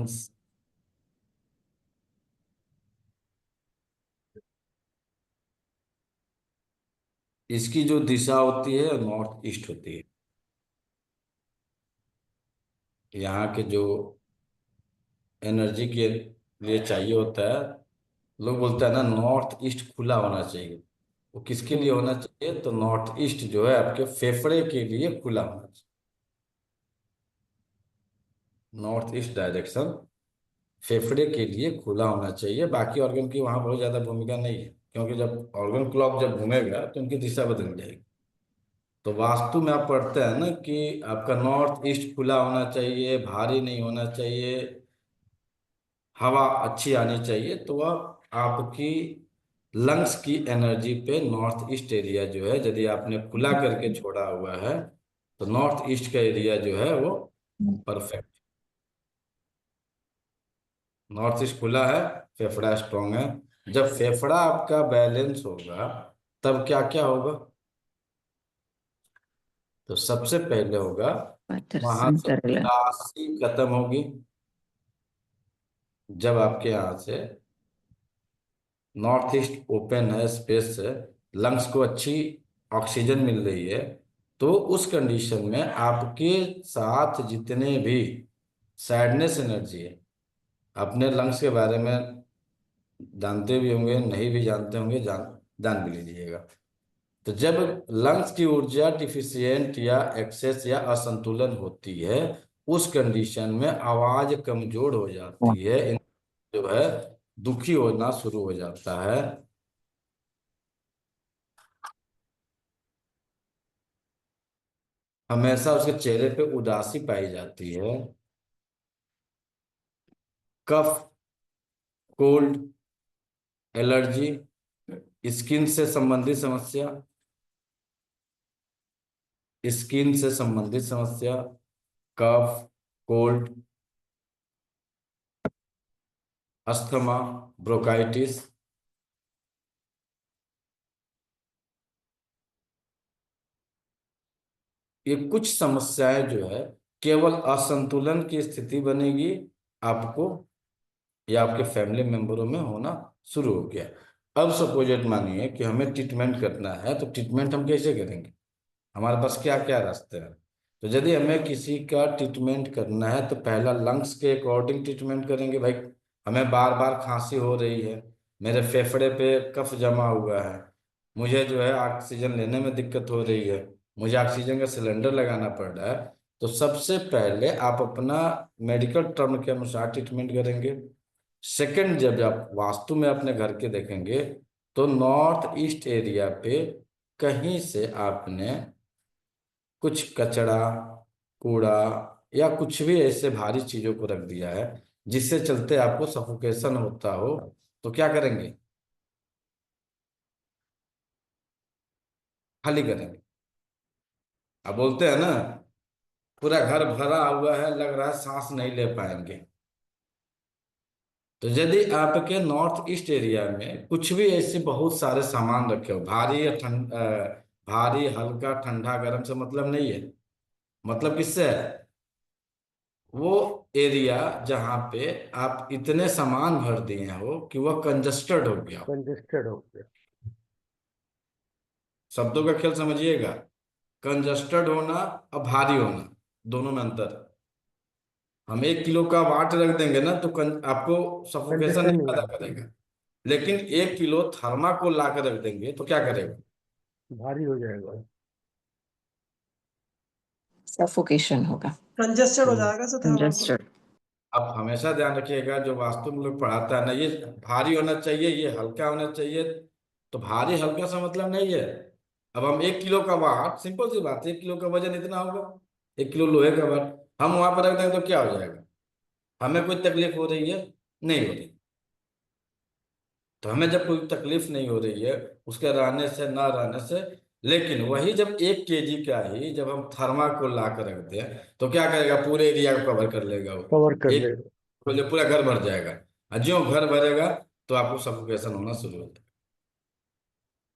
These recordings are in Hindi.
लंग्स। इसकी जो दिशा होती है नॉर्थ ईस्ट होती है। यहाँ के जो एनर्जी के लिए चाहिए होता है, लोग बोलते हैं ना नॉर्थ ईस्ट खुला होना चाहिए। वो किसके लिए होना चाहिए? तो नॉर्थ ईस्ट जो है आपके फेफड़े के लिए खुला होना चाहिए। नॉर्थ ईस्ट डायरेक्शन फेफड़े के लिए खुला होना चाहिए। बाकी ऑर्गन की वहां बहुत ज्यादा भूमिका नहीं है, क्योंकि जब ऑर्गन क्लॉक जब घूमेगा तो उनकी दिशा बदल जाएगी। तो वास्तु में आप पढ़ते हैं ना कि आपका नॉर्थ ईस्ट खुला होना चाहिए, भारी नहीं होना चाहिए, हवा अच्छी आनी चाहिए। तो वह आपकी लंग्स की एनर्जी पे नॉर्थ ईस्ट एरिया जो है, यदि आपने खुला करके छोड़ा हुआ है तो नॉर्थ ईस्ट का एरिया जो है वो परफेक्ट। नॉर्थ ईस्ट खुला है, फेफड़ा स्ट्रांग है। जब फेफड़ा आपका बैलेंस होगा तब क्या क्या होगा? तो सबसे पहले होगा वहां से तरला। उदासी खत्म होगी। जब आपके यहाँ से नॉर्थ ईस्ट ओपन है, स्पेस है, लंग्स को अच्छी ऑक्सीजन मिल रही है, तो उस कंडीशन में आपके साथ जितने भी सैडनेस एनर्जी है, अपने लंग्स के बारे में जानते भी होंगे, नहीं भी जानते होंगे, जान जान भी लीजिएगा। तो जब लंग्स की ऊर्जा डिफिशियंट या एक्सेस या असंतुलन होती है, उस कंडीशन में आवाज कमजोर हो जाती है, जो है दुखी होना शुरू हो जाता है। हमेशा उसके चेहरे पे उदासी पाई जाती है। कफ, कोल्ड, एलर्जी, स्किन से संबंधित समस्या, स्किन से संबंधित समस्या, कफ, कोल्ड, अस्थमा, ब्रोंकाइटिस, ये कुछ समस्याएं जो है केवल असंतुलन की स्थिति बनेगी आपको या आपके फैमिली मेंबरों में होना शुरू हो गया। अब सपोजेट मानिए कि हमें ट्रीटमेंट करना है, तो ट्रीटमेंट हम कैसे करेंगे? हमारे पास क्या क्या रास्ते हैं? तो यदि हमें किसी का ट्रीटमेंट करना है तो पहला लंग्स के अकॉर्डिंग ट्रीटमेंट करेंगे। भाई, हमें बार बार खांसी हो रही है, मेरे फेफड़े पे कफ जमा हुआ है, मुझे जो है ऑक्सीजन लेने में दिक्कत हो रही है, मुझे ऑक्सीजन का सिलेंडर लगाना पड़ रहा है, तो सबसे पहले आप अपना मेडिकल टर्म के अनुसार ट्रीटमेंट करेंगे। सेकंड, जब आप वास्तु में अपने घर के देखेंगे तो नॉर्थ ईस्ट एरिया पे कहीं से आपने कुछ कचरा, कूड़ा या कुछ भी ऐसे भारी चीजों को रख दिया है जिससे चलते आपको सफोकेशन होता हो, तो क्या करेंगे? खाली करेंगे। अब बोलते हैं ना पूरा घर भरा हुआ है, लग रहा है सांस नहीं ले पाएंगे। तो यदि आपके नॉर्थ ईस्ट एरिया में कुछ भी ऐसे बहुत सारे सामान रखे हो, भारी या भारी हल्का ठंडा गर्म से मतलब नहीं है। मतलब किससे है? वो एरिया जहाँ पे आप इतने सामान भर दिए हो कि वह कंजस्टेड हो गया हो। कंजेस्टेड हो गया। शब्दों का खेल समझिएगा। कंजस्टेड होना और भारी होना, दोनों में अंतर है। हम 1 किलो का वाट रख देंगे ना तो आपको सफोकेशन कंजेस्टेड नहीं नहीं पैदा होगा, करेगा। लेकिन 1 किलो थर्माकोल ला कर रख देंगे तो क्या करेगा? भारी हो जाएगा। सफोकेशन होगा। कंजेस्टेड हो हम्म। जाएगा सर थर्माकोल। कंजस्टेड। आप हमेशा ध्यान रखिएगा, जो वास्तु में लोग पढ़ाता है ना, ये भारी होना चाहिए, ये हल्का होना चाहिए। तो भारी हल्का सा मतलब नहीं है। अब हम 1 किलो का वाट, सिंपल सी बात है, 1 किलो का वजन इतना होगा, 1 किलो लोहे का वाट हम वहां पर रख देंगे तो क्या हो जाएगा? हमें कोई तकलीफ हो रही है? नहीं हो रही। तो हमें जब कोई तकलीफ नहीं हो रही है उसके रहने से ना रहने से, लेकिन वही जब 1 केजी का ही जब हम थर्माकोल ला कर रख दें तो क्या करेगा? पूरे एरिया को कवर कर लेगा वो। कवर कर एक लेगा। जो पूरा घर भर जाएगा, और ज्यों घर भरेगा तो आपको सफोकेशन होना शुरू होता है,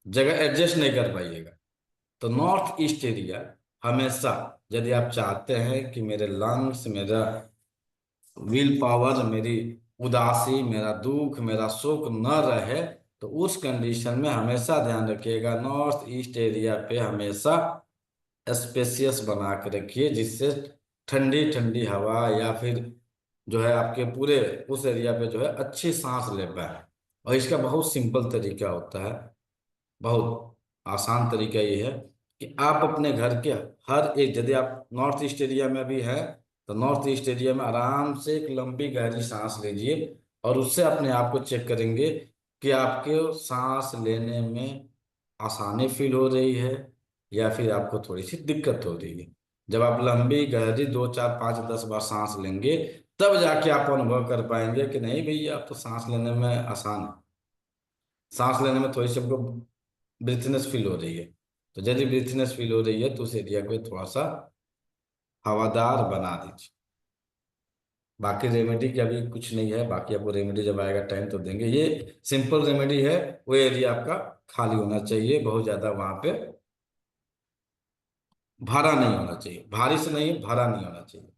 जगह एडजस्ट नहीं कर पाइएगा। तो नॉर्थ ईस्ट एरिया हमेशा, यदि आप चाहते हैं कि मेरे लंग्स, मेरा विल पावर, मेरी उदासी, मेरा दुख, मेरा शोक न रहे, तो उस कंडीशन में हमेशा ध्यान रखिएगा, नॉर्थ ईस्ट एरिया पे हमेशा स्पेसियस बना के रखिए, जिससे ठंडी ठंडी हवा या फिर जो है आपके पूरे उस एरिया पे जो है अच्छी सांस ले पाए। और इसका बहुत सिंपल तरीका होता है, बहुत आसान तरीका ये है कि आप अपने घर के हर एक, यदि आप नॉर्थ ईस्ट एरिया में भी है तो नॉर्थ ईस्ट एरिया में आराम से एक लंबी गहरी सांस लीजिए, और उससे अपने आप को चेक करेंगे कि आपके सांस लेने में आसानी फील हो रही है या फिर आपको थोड़ी सी दिक्कत हो रही है। जब आप लंबी गहरी 2 4 5 10 बार सांस लेंगे, तब जाके आप अनुभव कर पाएंगे कि नहीं भैया आप तो सांस लेने में आसान है, सांस लेने में थोड़ी सी हमको ब्रीथनेस फील हो रही है। तो यदि ब्रीथनेस फील हो रही है तो उस एरिया को थोड़ा सा हवादार बना दीजिए। बाकी रेमेडी की अभी कुछ नहीं है, बाकी आपको रेमेडी जब आएगा टाइम तो देंगे। ये सिंपल रेमेडी है, वो एरिया आपका खाली होना चाहिए, बहुत ज्यादा वहां पे भारा नहीं होना चाहिए, भारी से नहीं भारा नहीं होना चाहिए।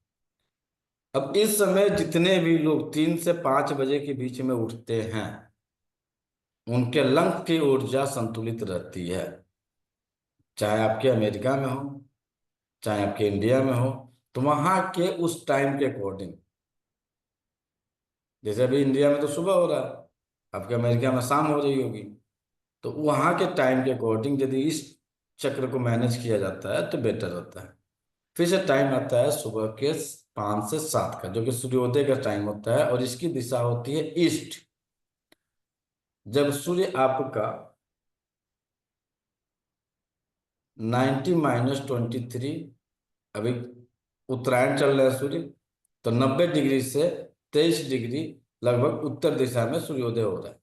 अब इस समय जितने भी लोग 3 से 5 बजे के बीच में उठते हैं, उनके लंग की ऊर्जा संतुलित रहती है, चाहे आपके अमेरिका में हो चाहे आपके इंडिया में हो। तो वहां के उस टाइम के अकॉर्डिंग, जैसे अभी इंडिया में तो सुबह हो रहा है, आपके अमेरिका में शाम हो रही होगी, तो वहां के टाइम के अकॉर्डिंग यदि इस चक्र को मैनेज किया जाता है तो बेटर होता है। फिर से टाइम आता है सुबह के 5 से 7 का, जो कि सूर्योदय का टाइम होता है, और इसकी दिशा होती है ईस्ट। जब सूर्य आपका 90 - 23, अभी उत्तरायण चल रहा है सूर्य, तो 90 डिग्री से 23 डिग्री लगभग उत्तर दिशा में सूर्योदय हो रहा है।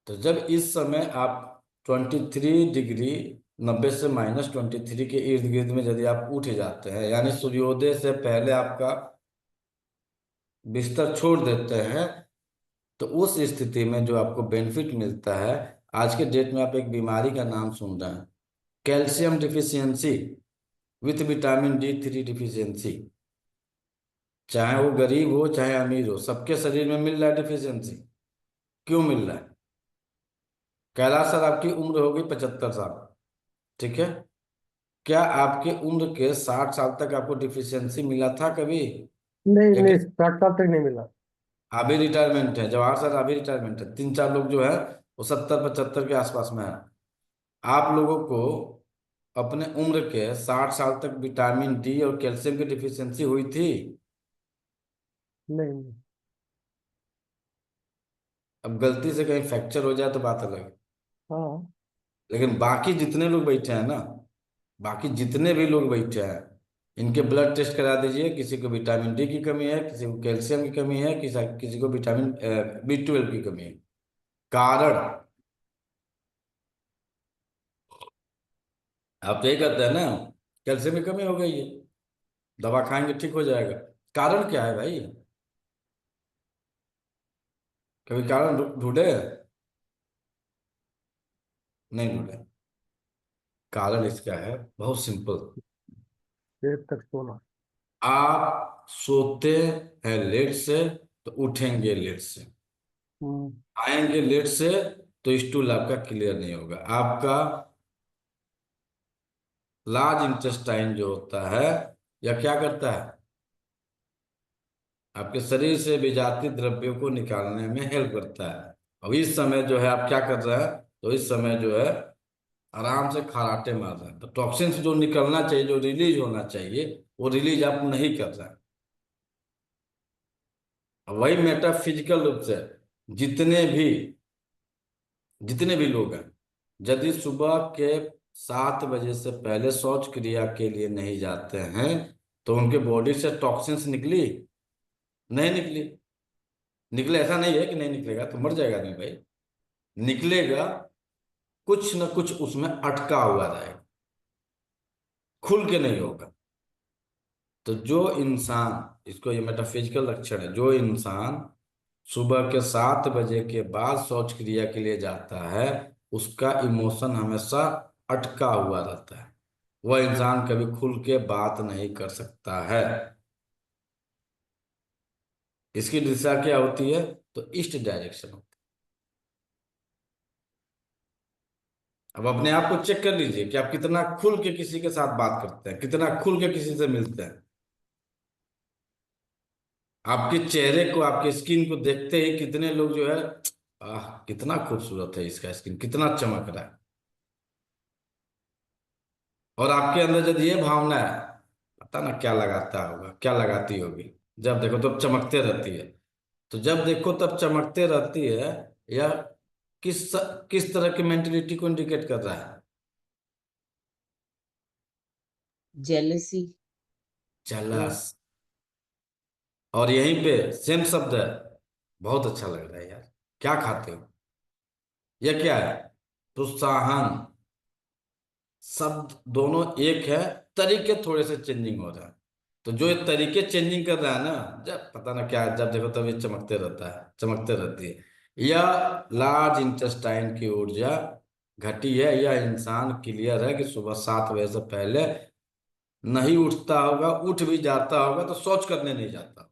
तो जब इस समय आप 23 डिग्री 90 से -23 के इर्द गिर्द में यदि आप उठ जाते हैं, यानी सूर्योदय से पहले आपका बिस्तर छोड़ देते हैं, तो उस स्थिति में जो आपको बेनिफिट मिलता है, आज के डेट में आप एक बीमारी का नाम सुन रहे हैं, calcium deficiency with vitamin D3 deficiency. चाहे वो गरीब हो चाहे अमीर हो, सबके शरीर में मिल रहा है डिफिशियंसी। क्यों मिल रहा है? कैलाश सर, आपकी उम्र होगी 75 साल, ठीक है? क्या आपके उम्र के 60 साल तक आपको डिफिशियंसी मिला था कभी? नहीं या नहीं, कि 60 साल तक नहीं मिला। अभी रिटायरमेंट है? जवाहर सर अभी रिटायरमेंट है, 3 4 लोग जो है वो 70 75 के आसपास में है। आप लोगों को अपने उम्र के 60 साल तक विटामिन D और कैल्शियम की डिफिशियंसी हुई थी? नहीं नहीं। अब गलती से कहीं फ्रैक्चर हो जाए तो बात अलग है, हाँ। लेकिन बाकी जितने लोग बैठे हैं ना, बाकी जितने भी लोग बैठे हैं, इनके ब्लड टेस्ट करा दीजिए, किसी को विटामिन D की कमी है, किसी को कैल्शियम की कमी है, किसी को विटामिन B12 की कमी है। कारण आप तो यही कहते हैं ना, कैल्शियम की कमी हो गई है, दवा खाएंगे ठीक हो जाएगा। कारण क्या है भाई? कभी कारण ढूंढे? नहीं ढूंढे। कारण इसका है बहुत सिंपल। देर तक सोना। आप सोते हैं लेट से तो उठेंगे लेट से, हम्म। आएंगे लेट से तो स्टूल आपका क्लियर नहीं होगा। आपका लार्ज इंटेस्टाइन जो होता है, या क्या करता है, आपके शरीर से विजातीय द्रव्यों को निकालने में हेल्प करता है। अब इस समय जो है आप क्या कर रहे हैं, तो इस समय जो है आराम से खराटे मार रहे हैं, तो टॉक्सिन्स जो निकलना चाहिए, जो रिलीज होना चाहिए, वो रिलीज आप नहीं कर रहे हैं। अब वही मेटाफिजिकल रूप से जितने भी जितने भी लोग हैं, यदि सुबह के 7 बजे से पहले शौच क्रिया के लिए नहीं जाते हैं, तो उनके बॉडी से टॉक्सिन्स निकली? नहीं निकली। निकले ऐसा नहीं है कि नहीं निकलेगा, तो मर जाएगा नहीं भाई, निकलेगा, कुछ न कुछ उसमें अटका हुआ रहेगा, खुल के नहीं होगा। तो जो इंसान, इसको ये मेटाफिजिकल लक्षण है, जो इंसान सुबह के 7 बजे के बाद शौच क्रिया के लिए जाता है, उसका इमोशन हमेशा अटका हुआ रहता है, वह इंसान कभी खुल के बात नहीं कर सकता है। इसकी दिशा क्या होती है? तो ईस्ट डायरेक्शन होती है। अब अपने आप को चेक कर लीजिए कि आप कितना खुल के किसी के साथ बात करते हैं, कितना खुल के किसी से मिलते हैं। आपके चेहरे को, आपके स्किन को देखते ही कितने लोग जो है, कितना खूबसूरत है इसका स्किन, कितना चमक रहा है। और आपके अंदर यदि ये भावना है, पता ना क्या लगाता होगा, क्या लगाती होगी, जब देखो तब चमकते रहती है। तो जब देखो तब चमकते रहती है, या किस किस तरह की मेंटेलिटी को इंडिकेट कर रहा है? जेलसी। जलस। और यहीं पे सेम शब्द है। बहुत अच्छा लग रहा है यार, क्या खाते हो? यह क्या है? प्रोत्साहन। शब्द दोनों एक है, तरीके थोड़े से चेंजिंग हो रहे हैं। तो जो ये तरीके चेंजिंग कर रहा है ना, जब पता ना क्या, जब देखो तब ये चमकते रहता है, चमकते रहती है। यह लार्ज इंटेस्टाइन की ऊर्जा घटी है। यह इंसान क्लियर है कि सुबह 7 बजे से पहले नहीं उठता होगा, उठ भी जाता होगा तो शौच करने नहीं जाता।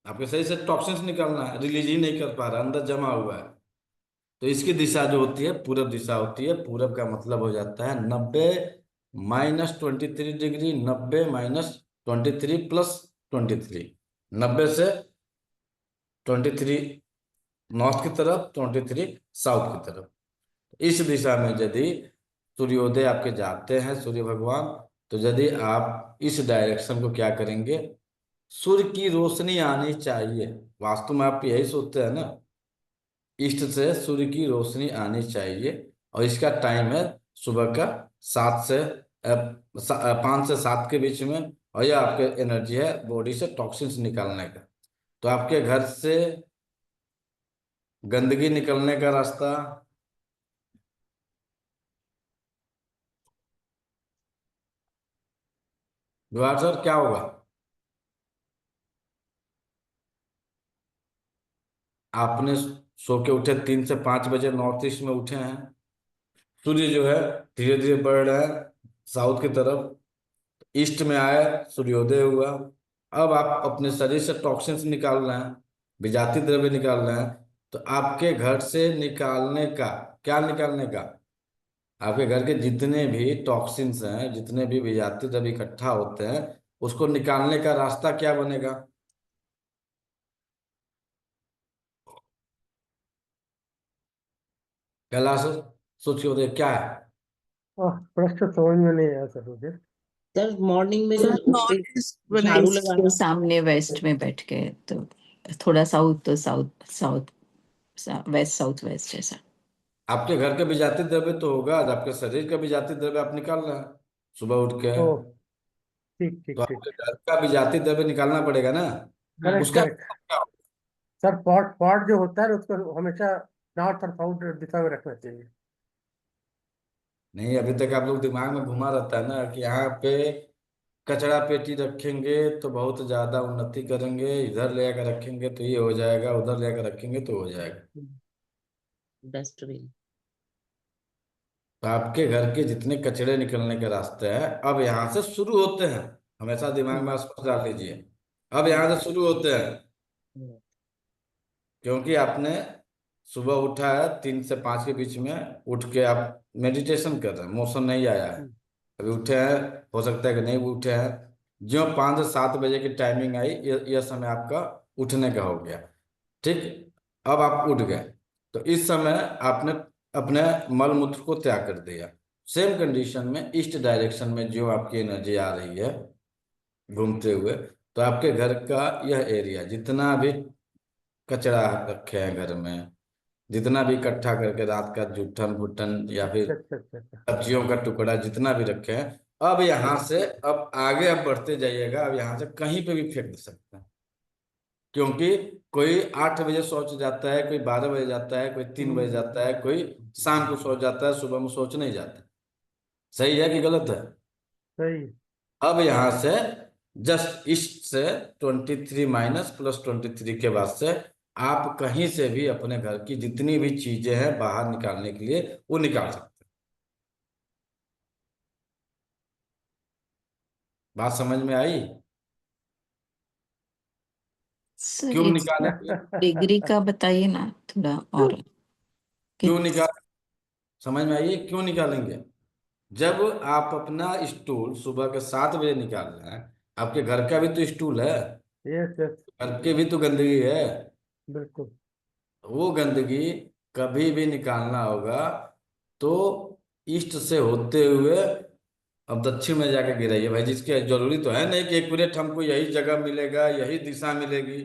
आपके सही से टॉक्सिन्स निकलना है, रिलीज ही नहीं कर पा रहा, अंदर जमा हुआ है। तो इसकी दिशा जो होती है पूरब दिशा होती है। पूरब का मतलब हो जाता है 90 - 23 डिग्री, 90 - 23 + 23। 90 से 23 नॉर्थ की तरफ, 23 साउथ की तरफ। इस दिशा में यदि सूर्योदय आपके जाते हैं, सूर्य भगवान, तो यदि आप इस डायरेक्शन को क्या करेंगे, सूर्य की रोशनी आनी चाहिए। वास्तु में आप यही सोचते हैं ना, ईस्ट से सूर्य की रोशनी आनी चाहिए। और इसका टाइम है सुबह का 5 से 7 के बीच में। और यह आपके एनर्जी है बॉडी से टॉक्सिन्स निकालने का। तो आपके घर से गंदगी निकलने का रास्ता, द्वार सर क्या होगा? आपने सो के उठे 3 से 5 बजे, नॉर्थ ईस्ट में उठे हैं। सूर्य जो है धीरे धीरे बढ़ रहा है साउथ की तरफ, ईस्ट में आए, सूर्योदय हुआ। अब आप अपने शरीर से टॉक्सिन्स निकाल रहे हैं, विजातीय द्रव्य निकाल रहे हैं। तो आपके घर से निकालने का, क्या निकालने का? आपके घर के जितने भी टॉक्सिन्स हैं, जितने भी विजातीय द्रव्य इकट्ठा होते हैं, उसको निकालने का रास्ता क्या बनेगा? कैलाश, सूर्योदय क्या है? प्रश्न समझ में नहीं आया सर मुझे। सर मॉर्निंग में सर जब उठते झाड़ू ईस्ट के लगाना। सामने वेस्ट में बैठ के, तो थोड़ा साउथ, तो south south, west south west जैसा। आपके घर के विजातीय द्रव्य तो होगा, आपके शरीर का विजातीय द्रव्य आप निकाल रहे हैं सुबह उठ के। ओ, ठीक ठीक तो ठीक। आपके घर का विजातीय द्रव्य निकालना पड़ेगा ना। हाँ। करेक्ट उसका करेक्ट। क्या होगा? सर पॉट पॉट जो होता है उसको हमेशा नॉर्थ और साउथ दिशा में रखना चाहिए। नहीं, अभी तक आप लोग दिमाग में घुमा रहता है ना कि यहाँ पे कचरा पेटी रखेंगे तो बहुत ज्यादा उन्नति करेंगे, इधर ले आकर रखेंगे तो ये हो जाएगा, उधर ले आकर रखेंगे तो हो जाएगा। डस्टबिन। तो आपके घर के जितने कचरे निकलने के रास्ते हैं अब यहाँ से शुरू होते हैं। हमेशा दिमाग में स्पष्ट डाल लीजिए, अब यहाँ से शुरू होते हैं। क्योंकि आपने सुबह उठा है 3 से 5 के बीच में, उठ के आप मेडिटेशन कर रहे हैं, मौसम नहीं आया है, अभी उठे हैं, हो सकता है कि नहीं भी उठे हैं। जो 5 से 7 बजे की टाइमिंग आई, यह समय आपका उठने का हो गया। ठीक, अब आप उठ गए। तो इस समय आपने अपने मल मूत्र को त्याग कर दिया। सेम कंडीशन में ईस्ट डायरेक्शन में जो आपकी एनर्जी आ रही है घूमते हुए, तो आपके घर का यह एरिया जितना भी कचरा रखे हैं घर में, जितना भी इकट्ठा करके रात का जूठन भुट्टन या फिर अच्छा अच्छा अच्छा अच्छा। सब्जियों का टुकड़ा जितना भी रखे हैं, अब यहाँ से अब आगे अब बढ़ते जाइएगा। अब यहाँ से कहीं पे भी फेंक दे सकते हैं। क्योंकि कोई 8 बजे सोच जाता है, कोई 12 बजे जाता है, कोई 3 बजे जाता है, कोई शाम को सोच जाता है, सुबह में सोच नहीं जाता। सही है कि गलत है? सही। अब यहाँ से जस्ट ईस्ट से 23 - +23 के बाद से आप कहीं से भी अपने घर की जितनी भी चीजें हैं बाहर निकालने के लिए वो निकाल सकते हैं। बात समझ में आई? क्यों एक निकालेंगे? डिग्री का बताइए ना थोड़ा और क्यों कि निकाल समझ में आइए क्यों निकालेंगे? जब आप अपना स्टूल सुबह के 7 बजे निकाल रहे हैं, आपके घर का भी तो स्टूल है, यस यस, घर की भी तो गंदगी है। बिल्कुल। वो गंदगी कभी भी निकालना होगा तो ईस्ट से होते हुए अब दक्षिण में जाके गिराइए भाई। जिसके जरूरी तो है नहीं कि एक्यूरेट हमको यही जगह मिलेगा, यही दिशा मिलेगी,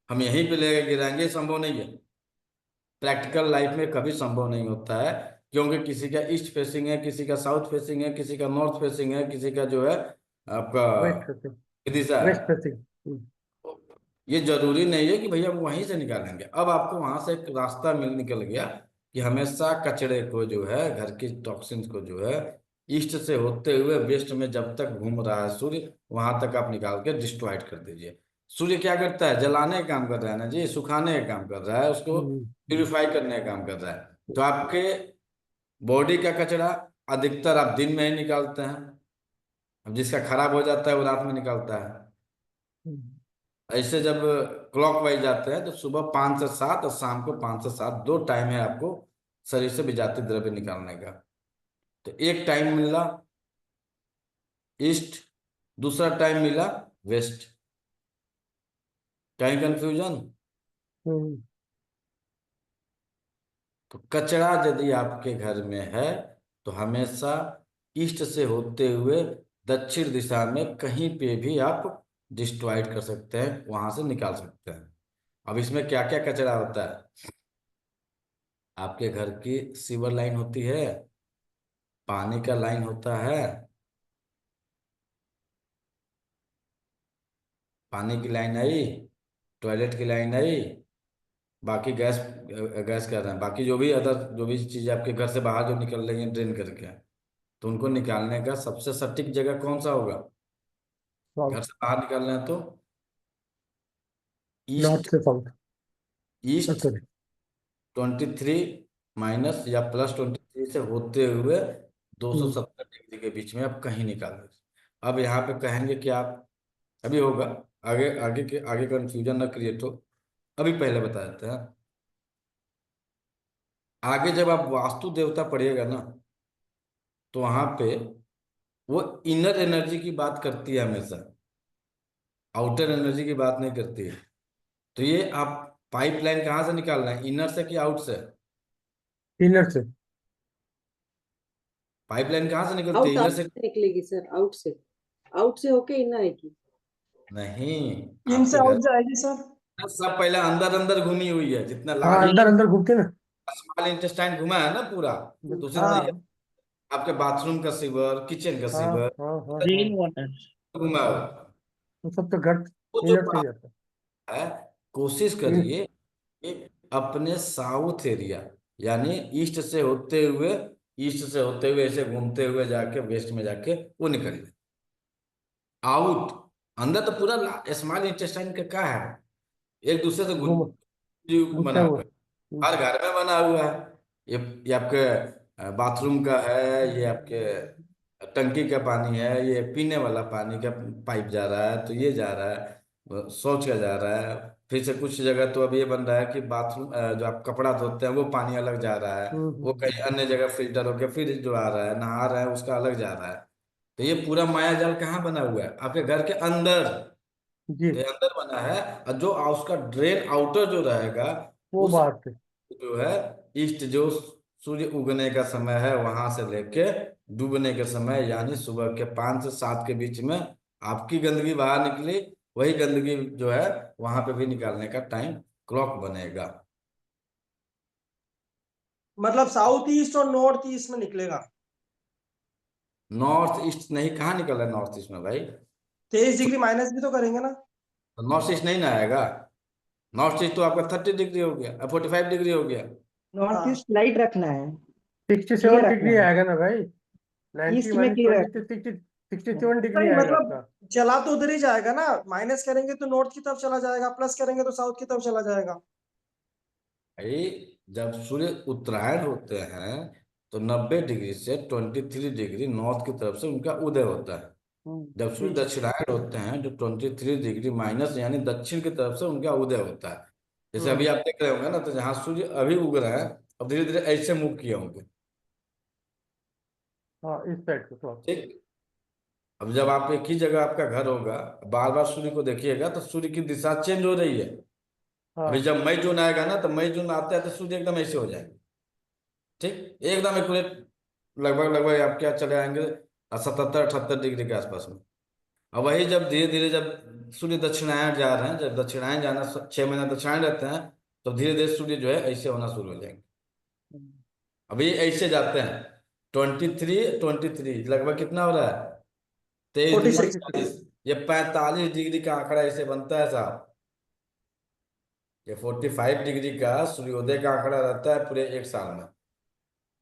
हम यहीं पे लेके गिराएंगे, संभव नहीं है। प्रैक्टिकल लाइफ में कभी संभव नहीं होता है, क्योंकि किसी का ईस्ट फेसिंग है, किसी का साउथ फेसिंग है, किसी का नॉर्थ फेसिंग है, किसी का जो है आपका वेस्ट फेसिंग, दिशा वेस्ट है। फेसिंग। ये जरूरी नहीं है कि भैया हम वहीं से निकालेंगे। अब आपको वहां से एक रास्ता मिल निकल गया कि हमेशा कचरे को जो है, घर की टॉक्सिन्स को जो है, ईस्ट से होते हुए वेस्ट में जब तक घूम रहा है सूर्य, वहां तक आप निकाल के डिस्ट्रॉयड कर दीजिए। सूर्य क्या करता है? जलाने का काम कर रहा है ना जी, सुखाने का काम कर रहा है, उसको प्यूरिफाई करने का काम कर रहा है। तो आपके बॉडी का कचरा अधिकतर आप दिन में ही निकालते हैं, अब जिसका खराब हो जाता है वो रात में निकालता है। ऐसे जब क्लॉक वाइज जाते हैं तो सुबह 5 से 7 और शाम को 5 से 7, 2 टाइम है आपको शरीर से विजातीय द्रव्य निकालने का। तो एक टाइम मिला ईस्ट, दूसरा टाइम मिला वेस्ट। कहीं कंफ्यूजन? तो कचरा यदि आपके घर में है तो हमेशा ईस्ट से होते हुए दक्षिण दिशा में कहीं पे भी आप डिस्ट्रॉइड कर सकते हैं, वहां से निकाल सकते हैं। अब इसमें क्या क्या कचरा होता है? आपके घर की सीवर लाइन होती है, पानी का लाइन होता है, पानी की लाइन आई, टॉयलेट की लाइन आई, बाकी गैस, गैस कह रहे हैं, बाकी जो भी अदर जो भी चीज़ें आपके घर से बाहर जो निकल रही हैं ड्रेन करके, तो उनको निकालने का सबसे सटीक जगह कौन सा होगा? घर से बाहर निकालना है तो ईस्ट। नॉर्थ से साउथ। East sorry. 23 माइनस या +23 से होते हुए 270 डिग्री के बीच में आप कहीं निकाल दीजिए। अब यहाँ पे कहेंगे कि आप, अभी होगा, आगे आगे के आगे कंफ्यूजन ना क्रिएट हो, अभी पहले बता देते हैं। आगे जब आप वास्तु देवता पढ़िएगा ना, तो वहां पे वो इनर एनर्जी की बात करती है हमेशा, आउटर एनर्जी की बात नहीं करती है। तो ये आप पाइपलाइन कहाँ से निकालना है, इनर से कि आउट से? इनर से। पाइपलाइन कहाँ से निकलती है, आउट इनर आउट से? से निकलेगी सर, आउट से होके इन आएगी। नहीं, इन से आपके घर आउट जाएगी सर। सब पहले अंदर अंदर घूमी हुई है, जितना हाँ, लार्ज अंदर अंदर घूमते ना। स्मॉल इंटेस्टाइन घुमा है ना पूरा, तो उसी तरह ये हाँ आपके बाथरूम का सीवर, किचन का हाँ सीवर हाँ हाँ रेन हाँ। वाटर। घुमा हुआ है। वो सब तो घर वो जो इनर से ही आता है, कोशिश है। करिए कि अपने साउथ एरिया, यानी ईस्ट से होते हुए ऐसे घूमते हुए जाके वेस्ट में जाके वो निकल जाए आउट। अंदर तो पूरा स्मॉल इंटेस्टाइन का क्या है, एक दूसरे से घूम बना घुसा हुआ। हुआ है, हर घर में बना हुआ है। ये आपके बाथरूम का है, ये आपके टंकी का पानी है, ये पीने वाला पानी का पाइप जा रहा है, तो ये जा रहा है, शौच का जा रहा है। फिर से कुछ जगह तो अब ये बन रहा है कि बाथरूम जो आप कपड़ा धोते हैं वो पानी अलग जा रहा है, वो कहीं अन्य जगह फिल्टर होकर फिर जो आ रहा है, नहा रहा है उसका अलग जा रहा है। तो ये पूरा माया जाल कहाँ बना हुआ है? आपके घर के अंदर जी, के अंदर बना है। और जो उसका ड्रेन आउटर जो रहेगा, वो उस बात है। जो है ईस्ट, जो सूर्य उगने का समय है वहां से लेके डूबने के समय, यानी सुबह के 5 से 7 के बीच में आपकी गंदगी बाहर निकली, वही गंदगी जो है वहां पे भी निकालने का टाइम क्लॉक बनेगा। मतलब साउथ ईस्ट और नॉर्थ ईस्ट में निकलेगा। नॉर्थ ईस्ट नहीं, कहाँ निकल रहा है नॉर्थ ईस्ट में भाई? 23 डिग्री माइनस भी तो करेंगे ना। नॉर्थ ईस्ट नहीं ना आएगा। नॉर्थ ईस्ट तो आपका 30 डिग्री हो गया, 45 डिग्री हो गया। नॉर्थ हाँ ईस्ट लाइट रखना है, 67 क्लियर रखना डिग्री है। आएगा ना भाई। 90 ईस्ट में माइनस क्लियर 20 तो 67 डिग्री नहीं, आएगा मतलब आपका। चला तो उधर ही जाएगा ना। माइनस करेंगे तो नॉर्थ की तरफ चला जाएगा, प्लस करेंगे तो साउथ की तरफ चला जाएगा। भाई जब सूर्य उत्तरायण होते हैं तो 90 डिग्री से 23 डिग्री नॉर्थ की तरफ से उनका उदय होता है। जब सूर्य दक्षिणायन होते हैं जो 23 डिग्री माइनस यानी दक्षिण की तरफ से उनका उदय होता है। जैसे अभी आप देख रहे होंगे ना, तो जहाँ सूर्य अभी उग रहे हैं अब धीरे धीरे ऐसे मूव किए होंगे, हाँ इस साइड को थोड़ा। ठीक। अब जब आप एक ही जगह आपका घर होगा, बार बार सूर्य को देखिएगा तो सूर्य की दिशा चेंज हो रही है। हाँ अभी जब मई जून आएगा ना, तो मई जून आते आते सूर्य एकदम ऐसे हो जाएंगे, ठीक, एकदम एक्यूरेट, लगभग लगभग आप क्या चले आएंगे 77-78 डिग्री के आसपास में। और वही जब धीरे धीरे जब सूर्य दक्षिणायन जा रहे हैं, जब दक्षिणायन जाना 6 महीना दक्षिणायन रहते हैं, तो धीरे धीरे सूर्य जो है ऐसे होना शुरू हो जाएंगे। अभी ऐसे जाते हैं 23 लगभग कितना हो रहा है 23 46 40, ये 45 डिग्री का आंकड़ा ऐसे बनता है साहब। ये 45 डिग्री का सूर्योदय का आंकड़ा रहता है पूरे एक साल में।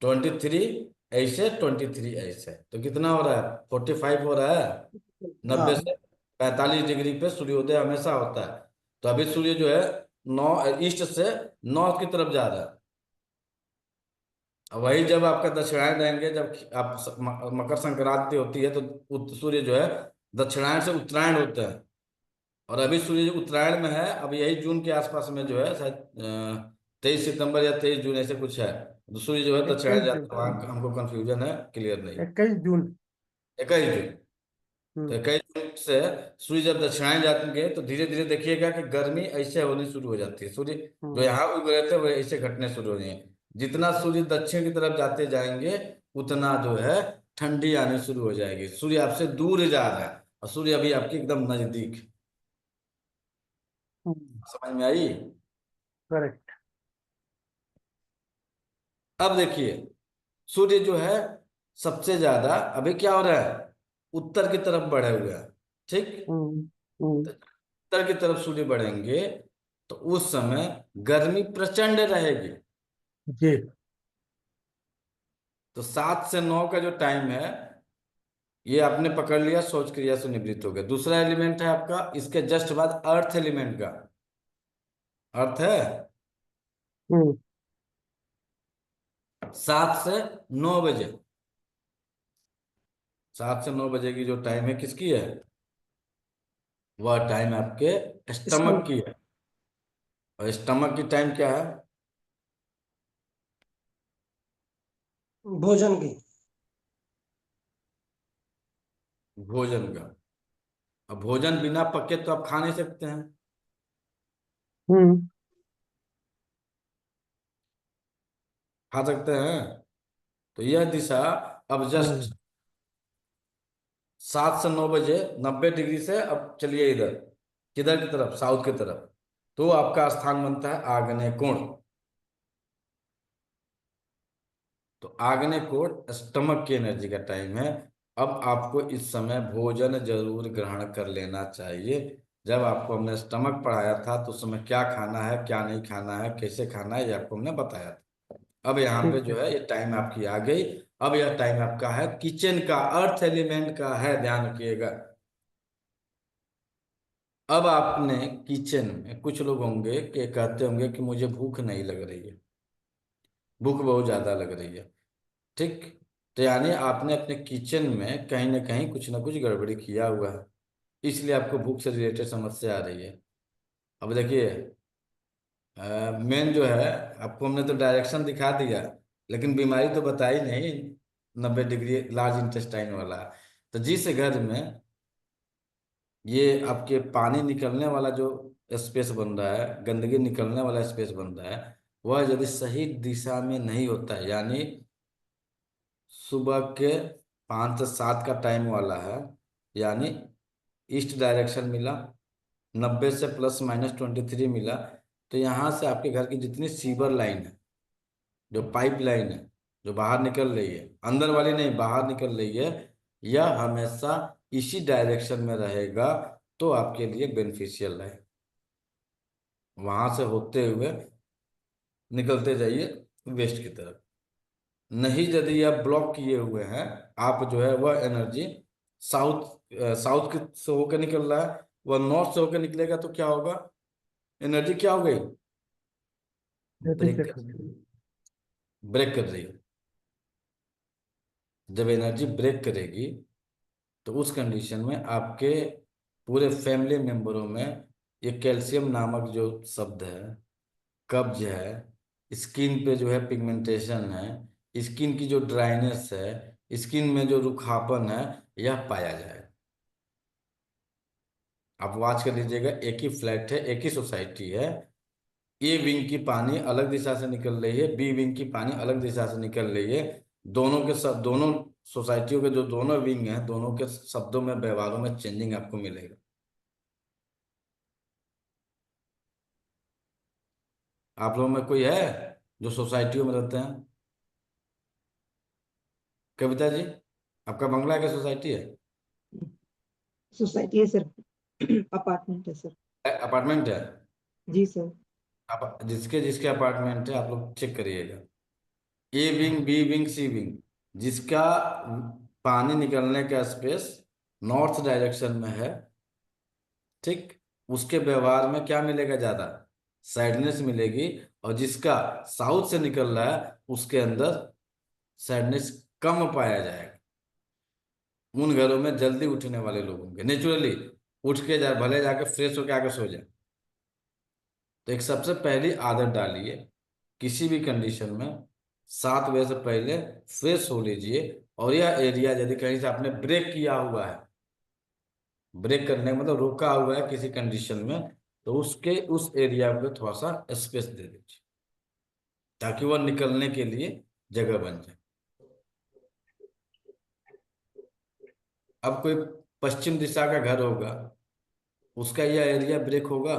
23 ऐसे 23 ऐसे, तो कितना हो रहा है 45 हो रहा है। 90 हाँ से 45 डिग्री पे सूर्योदय हमेशा होता है। तो अभी सूर्य जो है ईस्ट से नॉर्थ की तरफ जा रहा है। वही जब आपका दक्षिणायन रहेंगे, जब आप मकर संक्रांति होती है तो सूर्य जो है दक्षिणायन से उत्तरायण होते हैं। और अभी सूर्य उत्तरायण में है, अब यही जून के आसपास में जो है शायद 23 सितंबर या 23 जून ऐसे कुछ है, तो सूर्य जो है दक्षिणायन 21 जाता है। जून, वहाँ हमको कंफ्यूजन है, क्लियर नहीं। 21 जून। 21 जून, तो हम्म 21 जून से सूर्य जब दक्षिणायन जाएंगे तो धीरे धीरे देखिएगा कि गर्मी ऐसे होनी शुरू हो जाती है। सूर्य जो यहाँ उग रहे थे वो ऐसे घटने शुरू हो जाएंगे। जितना सूर्य दक्षिण की तरफ जाते जाएंगे उतना जो है ठंडी आनी शुरू हो जाएगी। सूर्य आपसे दूर जा रहा है और सूर्य अभी आपके एकदम नजदीक। समझ में आई? करेक्ट। अब देखिए सूर्य जो है सबसे ज्यादा अभी क्या हो रहा है उत्तर की तरफ बढ़े हुए हैं, ठीक। उत्तर की तरफ सूर्य बढ़ेंगे तो उस समय गर्मी प्रचंड रहेगी। जी। तो 7 से 9 का जो टाइम है ये आपने पकड़ लिया, सोच क्रिया से निवृत्त हो गया। दूसरा एलिमेंट है आपका इसके जस्ट बाद अर्थ एलिमेंट का। अर्थ है हम्म 7 से 9 बजे। 7 से 9 बजे की जो टाइम है किसकी है, वह टाइम आपके स्टमक स्टमक की है। और स्टमक की टाइम क्या है, भोजन की। भोजन का। अब भोजन बिना पके तो आप खा नहीं सकते हैं। हम्म खा सकते हैं, तो यह दिशा अब जस्ट 7 से 9 बजे 90 डिग्री से अब चलिए इधर, किधर की तरफ, साउथ की तरफ। तो आपका स्थान बनता है आग्नेय कोण। तो आग्नेय कोण स्टमक की एनर्जी का टाइम है। अब आपको इस समय भोजन जरूर ग्रहण कर लेना चाहिए। जब आपको हमने स्टमक पढ़ाया था तो उस समय क्या खाना है क्या नहीं खाना है कैसे खाना है ये आपको हमने बताया था। अब यहाँ पे ठीक है। जो है ये टाइम आपकी आ गई। अब यह टाइम आपका है किचन का, अर्थ एलिमेंट का है, ध्यान रखिएगा। अब आपने किचन में कुछ लोग होंगे कि कहते होंगे कि मुझे भूख नहीं लग रही है, भूख बहुत ज्यादा लग रही है, ठीक। तो यानी आपने अपने किचन में कहीं ना कुछ गड़बड़ी किया हुआ है, इसलिए आपको भूख से रिलेटेड समस्या आ रही है। अब देखिए मेन जो है आपको हमने तो डायरेक्शन दिखा दिया, लेकिन बीमारी तो बताई नहीं। 90 डिग्री लार्ज इंटेस्टाइन वाला। तो जिस घर में ये आपके पानी निकलने वाला जो स्पेस बन रहा है, गंदगी निकलने वाला स्पेस बन रहा है, वह यदि सही दिशा में नहीं होता है, यानी सुबह के 5 से 7 का टाइम वाला है, यानी ईस्ट डायरेक्शन मिला, 90 से ±23 मिला, तो यहाँ से आपके घर की जितनी सीवर लाइन है, जो पाइप लाइन है, जो बाहर निकल रही है, अंदर वाली नहीं बाहर निकल रही है, यह हमेशा इसी डायरेक्शन में रहेगा, तो आपके लिए बेनिफिशियल है। वहां से होते हुए निकलते जाइए वेस्ट की तरफ। नहीं यदि आप ब्लॉक किए हुए हैं, आप जो है वह एनर्जी साउथ साउथ की से होकर निकल रहा है, वह नॉर्थ से होकर निकलेगा, तो क्या होगा, एनर्जी क्या हो गई, ब्रेक डेफिनेट कर, हो गया। ब्रेक कर रही है। जब एनर्जी ब्रेक करेगी तो उस कंडीशन में आपके पूरे फैमिली मेंबरों में ये कैल्शियम नामक जो शब्द है, कब्ज है, स्किन पे जो है पिगमेंटेशन है, स्किन की जो ड्राइनेस है, स्किन में जो रुखापन है, यह पाया जाएगा। आप वाच कर लीजिएगा, एक ही फ्लैट है, एक ही सोसाइटी है, ए विंग की पानी अलग दिशा से निकल रही है, बी विंग की पानी अलग दिशा से निकल रही है। दोनों के सब, दोनों सोसाइटियों के जो दोनों विंग हैं, दोनों के शब्दों में, व्यवहारों में चेंजिंग आपको मिलेगा। आप लोगों में कोई है जो सोसाइटियों में रहते हैं? कविता जी, आपका बंगला क्या सोसाइटी है? सोसाइटी है सर, अपार्टमेंट है सर। अपार्टमेंट है? जी सर। आप जिसके जिसके अपार्टमेंट है, आप लोग चेक करिएगा। A wing, B wing, C wing, जिसका पानी निकलने का स्पेस नॉर्थ डायरेक्शन में है, ठीक, उसके व्यवहार में क्या मिलेगा? ज्यादा सैडनेस मिलेगी। और जिसका साउथ से निकल रहा है, उसके अंदर सैडनेस कम पाया जाएगा। उन घरों में जल्दी उठने वाले लोग होंगे, नेचुरली उठ के जाए, भले जाके फ्रेश होके आके सो जाए। तो एक सबसे पहली आदत डालिए, किसी भी कंडीशन में 7 बजे से पहले फ्रेश हो लीजिए। और यह एरिया यदि कहीं से आपने ब्रेक किया हुआ है, ब्रेक करने का मतलब रोका हुआ है किसी कंडीशन में, तो उसके उस एरिया को थोड़ा सा स्पेस दे दीजिए, ताकि वह निकलने के लिए जगह बन जाए। अब कोई पश्चिम दिशा का घर होगा, उसका यह एरिया ब्रेक होगा?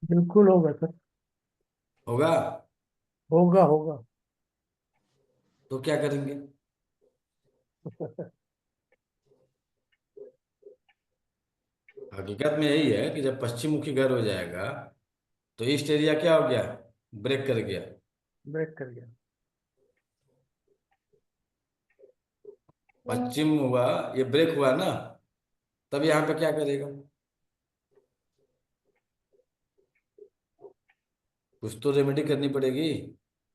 बिल्कुल होगा सर, होगा। होगा होगा। तो क्या करेंगे? हकीकत में यही है कि जब पश्चिम मुखी घर हो जाएगा, तो ईस्ट एरिया क्या हो गया? ब्रेक कर गया। ब्रेक कर गया। पश्चिम हुआ, ये ब्रेक हुआ ना, तब यहाँ पे क्या करेगा? कुछ तो रेमेडी करनी पड़ेगी।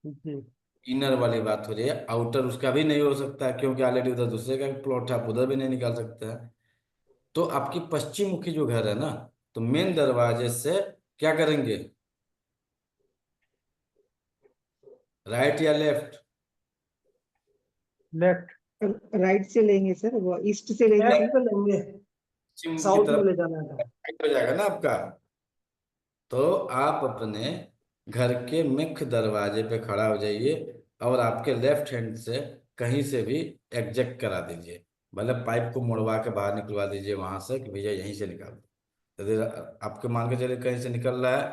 जी। इनर वाली बात हो रही है, आउटर उसका भी नहीं हो सकता है, क्योंकि ऑलरेडी उधर दूसरे का प्लॉट है, आप उधर भी नहीं निकाल सकते हैं। तो आपकी पश्चिम मुखी जो घर है ना, तो मेन दरवाजे से क्या करेंगे? राइट या लेफ्ट? लेफ्ट। राइट से लेंगे सर, वो ईस्ट से लेंगे लेफ्ट सर। में लेंगे, पश्चिम की साउथ में तरफ ले जाना है। right हो जाएगा ना आपका। तो आप अपने घर के मुख्य दरवाजे पे खड़ा हो जाइए, और आपके लेफ्ट हैंड से कहीं से भी एग्जेक्ट करा दीजिए, मतलब पाइप को मुड़वा के बाहर निकलवा दीजिए वहां से, कि भैया यहीं से निकाल दो। यदि आपके मान के चलिए कहीं से निकल रहा है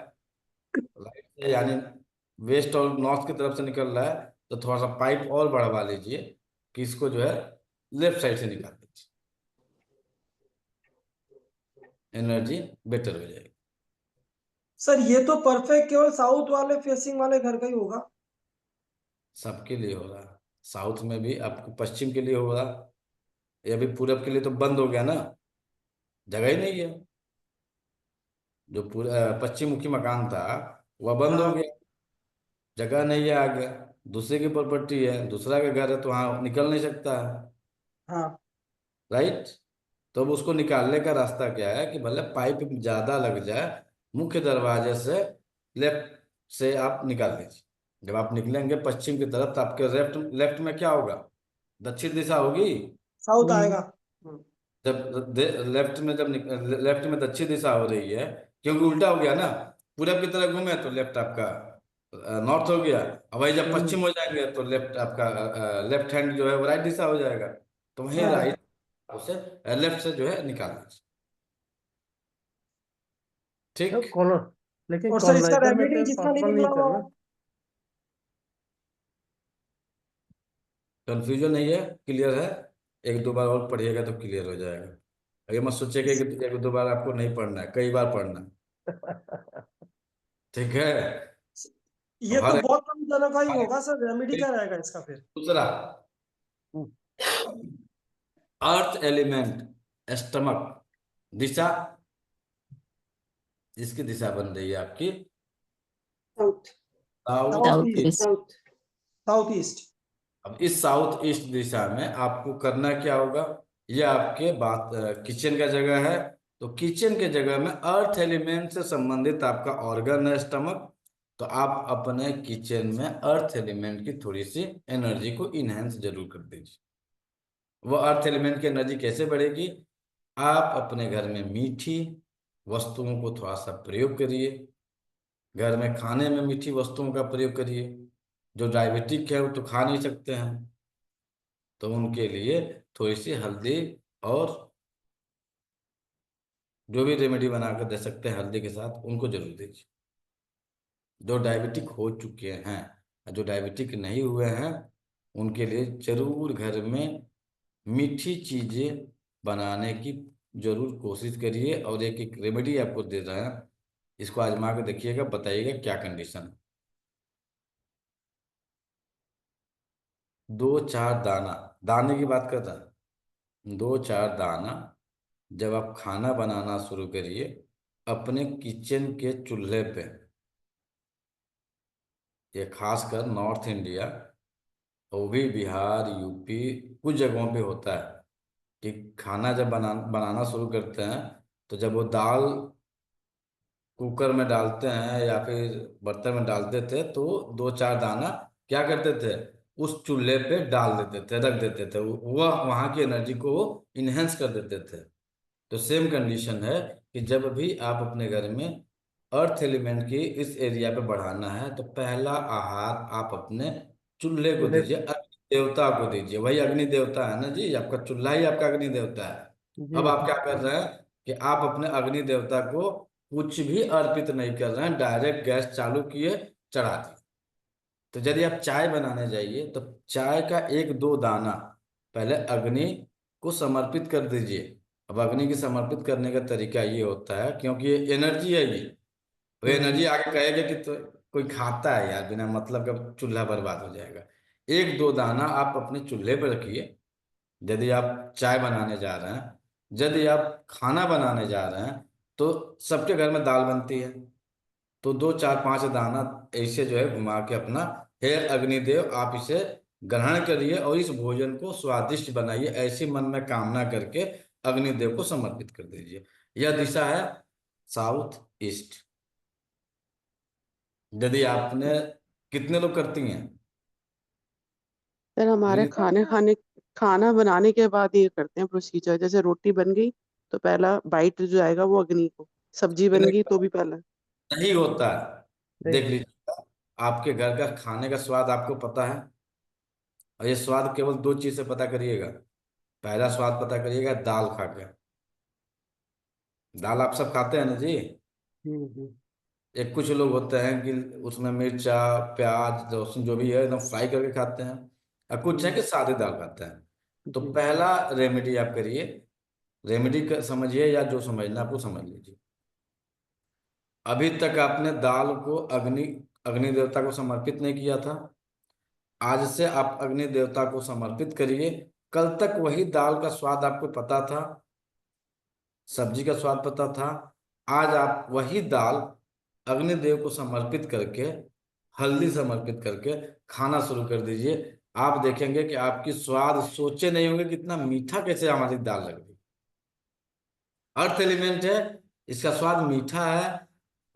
राइट से, यानी वेस्ट और नॉर्थ की तरफ से निकल रहा है, तो थोड़ा सा पाइप और बढ़वा लीजिए कि इसको जो है लेफ्ट साइड से निकाल दीजिए, एनर्जी बेटर हो जाएगी। सर ये तो परफेक्ट केवल साउथ वाले फेसिंग वाले घर का ही होगा। सबके लिए हो रहा, साउथ में भी आपको, पश्चिम के लिए हो रहा, या भी पूरब के लिए तो बंद हो गया ना, जगह ही नहीं है। जो पूरा पश्चिम मुखी मकान था वह बंद हो हाँ गया, जगह नहीं है आगे, दूसरे की प्रॉपर्टी है, दूसरा का घर है, तो वहाँ निकल नहीं सकता है, हाँ। राइट। तो अब उसको निकालने का रास्ता क्या है कि भले पाइप ज्यादा लग जाए, मुख्य दरवाजे से लेफ्ट से आप निकाल दीजिए। जब आप निकलेंगे पश्चिम की तरफ, तो आपके लेफ्ट लेफ्ट में क्या होगा? दक्षिण दिशा होगी। साउथ आएगा। जब लेफ्ट में, जब लेफ्ट में दक्षिण दिशा हो रही है, क्योंकि उल्टा हो गया ना, पूरब की तरफ घूमे तो लेफ्ट आपका नॉर्थ हो गया। अब वही जब पश्चिम हो जाएंगे तो लेफ्ट आपका, लेफ्ट हैंड जो है वो राइट दिशा हो जाएगा। तो वहीं हाँ। राइट उसे लेफ्ट से जो है निकाल दीजिए, तो ठीक। कॉलर, लेकिन और सर इसका कॉलोनाइजर में रेमेडी तो जिसका नहीं पॉसिबल नहीं निकला करना। हुआ, कंफ्यूजन नहीं है, क्लियर है? एक दो बार और पढ़िएगा तो क्लियर हो जाएगा। ये मत सोचिएगा कि एक दो बार आपको नहीं पढ़ना है, कई बार पढ़ना है, ठीक है। ये तो हर बहुत कम जनों का ही हर होगा सर। रेमेडी क्या रहेगा इसका फिर? दूसरा, हम्म, अर्थ एलिमेंट, स्टमक दिशा, इसकी दिशा बन रही है आपकी south. South south south east. East. South. South east. अब इस साउथ ईस्ट दिशा में आपको करना क्या होगा? ये आपके बात किचन का जगह है। तो किचन के जगह में अर्थ एलिमेंट से संबंधित आपका ऑर्गन है स्टमक। तो आप अपने किचन में अर्थ एलिमेंट की थोड़ी सी एनर्जी को इनहेंस जरूर कर दीजिए। वो अर्थ एलिमेंट की एनर्जी कैसे बढ़ेगी? आप अपने घर में मीठी वस्तुओं को थोड़ा सा प्रयोग करिए। घर में खाने में मीठी वस्तुओं का प्रयोग करिए। जो डायबिटिक है वो तो खा नहीं सकते हैं, तो उनके लिए थोड़ी सी हल्दी और जो भी रेमेडी बना कर दे सकते हैं हल्दी के साथ, उनको जरूर दीजिए। जो डायबिटिक हो चुके हैं, जो डायबिटिक नहीं हुए हैं, उनके लिए जरूर घर में मीठी चीजें बनाने की जरूर कोशिश करिए। और एक एक रेमेडी आपको दे रहे हैं, इसको आजमा के देखिएगा, बताइएगा क्या कंडीशन है। 2-4 दाना, दाने की बात कर रहा है, 2-4 दाना जब आप खाना बनाना शुरू करिए अपने किचन के चूल्हे पे, ये खासकर नॉर्थ इंडिया, वो भी बिहार यूपी कुछ जगहों पे होता है कि खाना जब बनाना शुरू करते हैं तो जब वो दाल कुकर में डालते हैं या फिर बर्तन में डालते थे तो 2-4 दाना क्या करते थे, उस चूल्हे पे डाल देते थे, रख देते थे। वह वहाँ की एनर्जी को इनहेंस कर देते थे। तो सेम कंडीशन है कि जब भी आप अपने घर में अर्थ एलिमेंट की इस एरिया पे बढ़ाना है तो पहला आहार आप अपने चूल्हे को चूल्हे दीजिए, अग्नि देवता को दीजिए। वही अग्नि देवता है ना जी, आपका चूल्हा ही आपका अग्नि देवता है। अब जी आप क्या कर रहे हैं कि आप अपने अग्नि देवता को कुछ भी अर्पित नहीं कर रहे हैं, डायरेक्ट गैस चालू किए, चढ़ा दिए। तो यदि आप चाय बनाने जाइए तो चाय का 1-2 दाना पहले अग्नि को समर्पित कर दीजिए। अब अग्नि की समर्पित करने का तरीका ये होता है, क्योंकि ये एनर्जी है, ये वो एनर्जी आगे कहेगा कि तो कोई खाता है यार बिना मतलब का, चूल्हा बर्बाद हो जाएगा। 1-2 दाना आप अपने चूल्हे पर रखिए। यदि आप चाय बनाने जा रहे हैं, यदि आप खाना बनाने जा रहे हैं, तो सबके घर में दाल बनती है, तो 2-4-5 दाना ऐसे जो है घुमा के अपना, हे अग्निदेव आप इसे ग्रहण करिए और इस भोजन को स्वादिष्ट बनाइए, ऐसी मन में कामना करके अग्निदेव को समर्पित कर दीजिए। यह दिशा है साउथ ईस्ट। यदि आपने, कितने लोग करती हैं? सर हमारे विनीता, खाना बनाने के बाद ये करते हैं प्रोसीजर। जैसे रोटी बन गई तो पहला बाइट जो आएगा वो अग्नि को, सब्जी बन गई तो भी पहला। नहीं होता है, नहीं। देख लीजिए। आपके घर का खाने का स्वाद आपको पता है, और ये स्वाद केवल 2 चीज से पता करिएगा। पहला स्वाद पता करिएगा दाल खा के। दाल आप सब खाते हैं ना जी? हम्म। एक कुछ लोग होते हैं कि उसमें मिर्चा प्याज लहसुन जो भी है एकदम फ्राई करके खाते हैं, और कुछ है कि सादी दाल खाते हैं। तो जी। पहला रेमेडी आप करिए, रेमेडी समझिए या जो समझना आपको समझ लीजिए। अभी तक आपने दाल को अग्नि देवता को समर्पित नहीं किया था, आज से आप अग्नि देवता को समर्पित करिए। कल तक वही दाल का स्वाद आपको पता था, सब्जी का स्वाद पता था, आज आप वही दाल अग्निदेव को समर्पित करके, हल्दी समर्पित करके खाना शुरू कर दीजिए। आप देखेंगे कि आपकी स्वाद सोचे नहीं होंगे कितना मीठा कैसे हमारी दाल लग रही। अर्थ एलिमेंट है, इसका स्वाद मीठा है,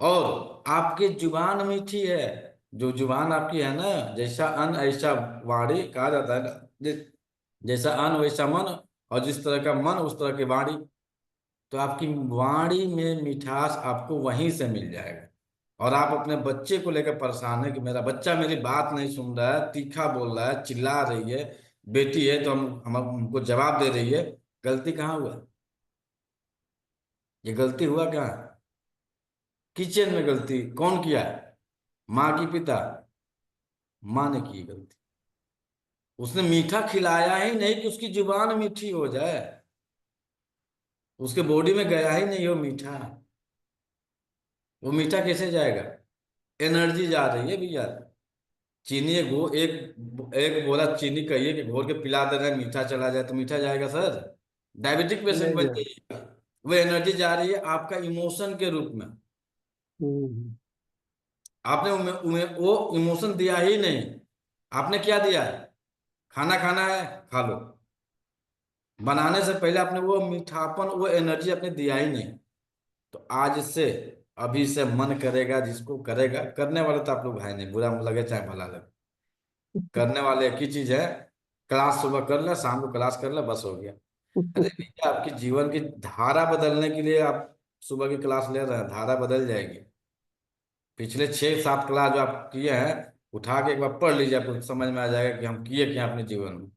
और आपकी जुबान मीठी है। जो जुबान आपकी है ना, जैसा अन्न ऐसा वाणी कहा जाता है ना, जैसा अन्न वैसा मन, और जिस तरह का मन उस तरह की वाणी। तो आपकी वाणी में मिठास आपको वहीं से मिल जाएगा। और आप अपने बच्चे को लेकर परेशान है कि मेरा बच्चा मेरी बात नहीं सुन रहा है, तीखा बोल रहा है, चिल्ला रही है, बेटी है तो हमको जवाब दे रही है। गलती कहाँ हुआ? ये गलती हुआ कहाँ? किचन में गलती कौन किया है? माँ की, पिता? माँ ने की गलती। उसने मीठा खिलाया ही नहीं कि उसकी जुबान मीठी हो जाए, उसके बॉडी में गया ही नहीं हो मीठा। वो मीठा कैसे जाएगा? एनर्जी जा रही है भैया। चीनी एक एक बोला चीनी कहिए कि घोल के पिला दे रहे हैं, मीठा चला जाए तो मीठा जाएगा सर? डायबिटिक पेशेंट नहीं बन जाए। जाइए। वो एनर्जी जा रही है आपका इमोशन के रूप में। हम्म। आपने वो इमोशन दिया ही नहीं, आपने क्या दिया है? खाना खाना है, खा लो। बनाने से पहले आपने वो मीठापन, वो एनर्जी आपने दिया ही नहीं। तो आज से, अभी से मन करेगा, जिसको करेगा, करने वाले तो आप लोग है नहीं, बुरा लगे चाहे भला लगे, करने वाले एक ही चीज है, क्लास सुबह कर ले, शाम को क्लास कर ले, बस हो गया। अरे भैया, आपकी जीवन की धारा बदलने के लिए आप सुबह की क्लास ले रहे हैं, धारा बदल जाएगी। पिछले 6-7 क्लास जो आप किए हैं, उठा के एक बार पढ़ लीजिए, आपको समझ में आ जाएगा कि हम किए क्या अपने जीवन में।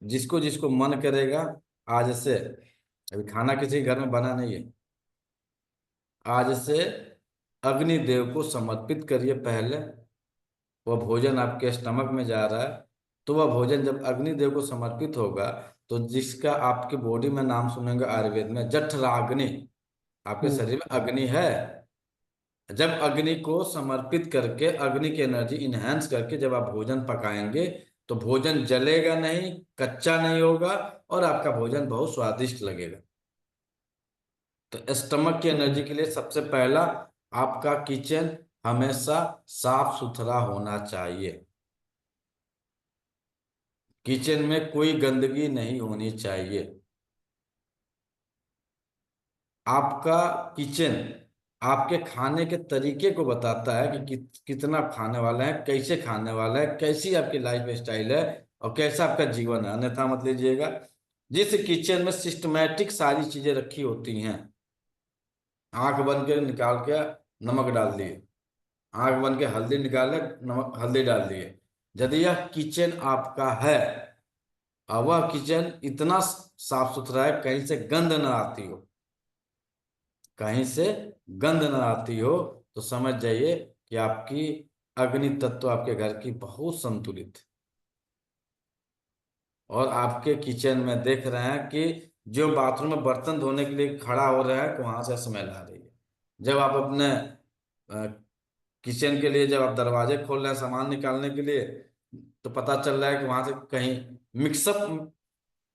जिसको जिसको मन करेगा, आज से, अभी खाना किसी घर में बना नहीं है, आज से अग्निदेव को समर्पित करिए पहले। वह भोजन आपके स्टमक में जा रहा है, तो वह भोजन जब अग्निदेव को समर्पित होगा, तो जिसका आपके बॉडी में नाम सुनेंगे आयुर्वेद में जठराग्नि, आपके शरीर में अग्नि है। जब अग्नि को समर्पित करके, अग्नि की एनर्जी इनहेंस करके जब आप भोजन पकाएंगे, तो भोजन जलेगा नहीं, कच्चा नहीं होगा, और आपका भोजन बहुत स्वादिष्ट लगेगा। तो स्टमक की एनर्जी के लिए सबसे पहला, आपका किचन हमेशा साफ सुथरा होना चाहिए। किचन में कोई गंदगी नहीं होनी चाहिए। आपका किचन आपके खाने के तरीके को बताता है कि कितना खाने वाला है, कैसे खाने वाला है, कैसी आपकी लाइफ स्टाइल है, और कैसा आपका जीवन है। अन्यथा मत लीजिएगा। जिस किचन में सिस्टमैटिक सारी चीजें रखी होती हैं, आंख बंद के निकाल के नमक डाल दिए, आंख बंद के हल्दी निकाले, नमक हल्दी डाल दिए, यदि यह किचन आपका है, और वह किचन इतना साफ सुथरा है, कहीं से गंध न आती हो, कहीं से गंध न आती हो, तो समझ जाइए कि आपकी अग्नि तत्व आपके घर की बहुत संतुलित है। और आपके किचन में देख रहे हैं कि जो बाथरूम में बर्तन धोने के लिए खड़ा हो रहा है, वहां से स्मेल आ रही है। जब आप अपने किचन के लिए, जब आप दरवाजे खोल रहे हैं सामान निकालने के लिए, तो पता चल रहा है कि वहां से कहीं मिक्सअप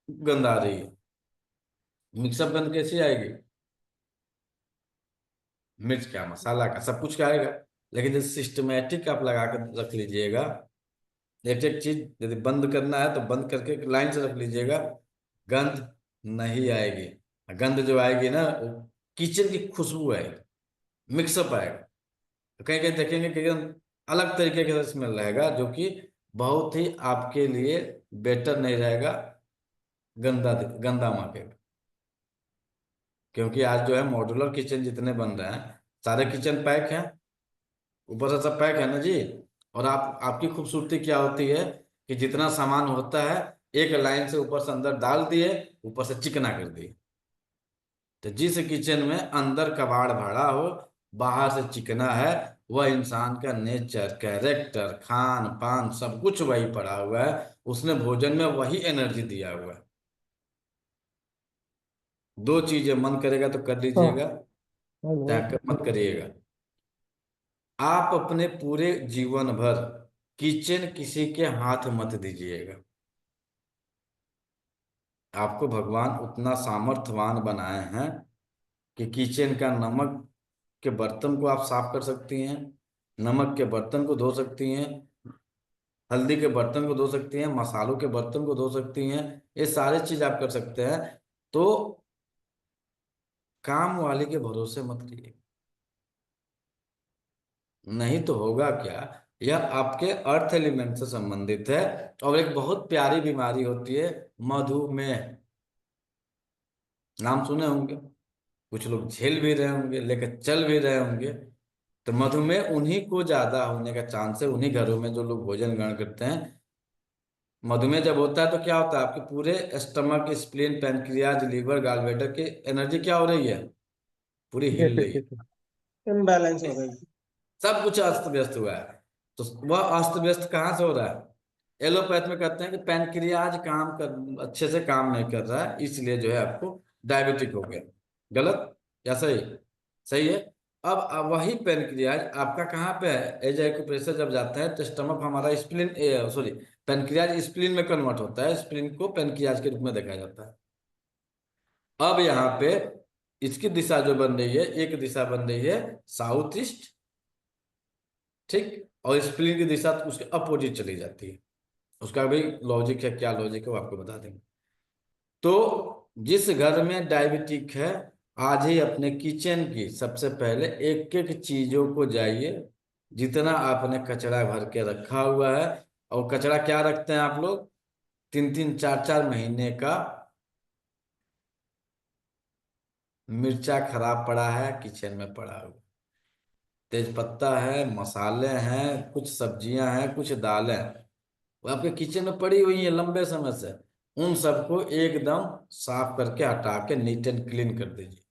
गंध आ रही है। मिक्सअप गंध कैसी आएगी? मिर्च का, मसाला का, सब कुछ का आएगा। लेकिन जब सिस्टमेटिक आप लगा कर रख लीजिएगा, एक एक चीज यदि बंद करना है तो बंद करके लाइन से रख लीजिएगा, गंध नहीं आएगी। गंध जो आएगी ना, वो किचन की खुशबू आएगी, मिक्सअप आएगा। तो कहीं कहीं देखेंगे कि एकदम अलग तरीके का स्मेल रहेगा, जो कि बहुत ही आपके लिए बेटर नहीं रहेगा, गंदा गंदा मांगेगा। क्योंकि आज जो है मॉड्यूलर किचन जितने बन रहे हैं, सारे किचन पैक हैं, ऊपर से सब पैक है ना जी। और आपकी खूबसूरती क्या होती है कि जितना सामान होता है, एक लाइन से ऊपर से अंदर डाल दिए, ऊपर से चिकना कर दिए। तो जिस किचन में अंदर कबाड़ भरा हो, बाहर से चिकना है, वह इंसान का नेचर, कैरेक्टर, खान पान सब कुछ वही पड़ा हुआ है, उसने भोजन में वही एनर्जी दिया हुआ है। दो चीजें, मन करेगा तो कर लीजिएगा, चाहे मत करिएगा। आप अपने पूरे जीवन भर किचन किसी के हाथ मत दीजिएगा। आपको भगवान उतना सामर्थ्यवान बनाए हैं कि किचन का नमक के बर्तन को आप साफ कर सकती हैं, नमक के बर्तन को धो सकती हैं, हल्दी के बर्तन को धो सकती हैं, मसालों के बर्तन को धो सकती हैं, ये सारे चीज आप कर सकते हैं। तो काम वाले के भरोसे मत करिए, नहीं तो होगा क्या। यह आपके अर्थ एलिमेंट से संबंधित है, और एक बहुत प्यारी बीमारी होती है मधुमेह, नाम सुने होंगे, कुछ लोग झेल भी रहे होंगे, लेकर चल भी रहे होंगे। तो मधुमेह उन्हीं को ज्यादा होने का चांस है, उन्हीं घरों में जो लोग भोजन ग्रहण करते हैं। मधुमेह जब होता है तो क्या होता है, आपके पूरे stomach, spleen, pancreas, liver, gallbladder की एनर्जी क्या हो रही है, पूरी हिल रही है, इम्बैलेंस हो गई। सब कुछ अस्त व्यस्त हुआ है। तो वह अस्त व्यस्त कहाँ से हो रहा है? एलोपैथ में कहते हैं कि पैनक्रियाज अच्छे से काम नहीं कर रहा है, इसलिए जो है आपको डायबिटिक हो गया। गलत या सही? सही है। अब वही पैनक्रियाज आपका कहाँ पे है? एज एक्यूप्रेशर जब जाता है तो स्टमक हमारा स्प्लीन, सॉरी, पैनक्रियाज स्प्लीन में कन्वर्ट होता है, स्प्लीन को पैनक्रियाज के रूप में देखा जाता है। अब यहाँ पे इसकी दिशा जो बन रही है, एक दिशा बन रही है साउथ ईस्ट, ठीक, और स्प्लीन की दिशा तो उसके अपोजिट चली जाती है। उसका भी लॉजिक है, क्या लॉजिक है वो आपको बता देंगे। तो जिस घर में डायबिटिक है, आज ही अपने किचन की सबसे पहले एक एक चीजों को जाइए, जितना आपने कचरा भर के रखा हुआ है। और कचरा क्या रखते हैं आप लोग? 3-3 4-4 महीने का मिर्चा खराब पड़ा है किचन में पड़ा हुआ, तेज पत्ता है, मसाले हैं, कुछ सब्जियां हैं, कुछ दालें हैं, वो आपके किचन में पड़ी हुई है लंबे समय से। उन सबको एकदम साफ करके हटा के नीट एंड क्लीन कर दीजिए।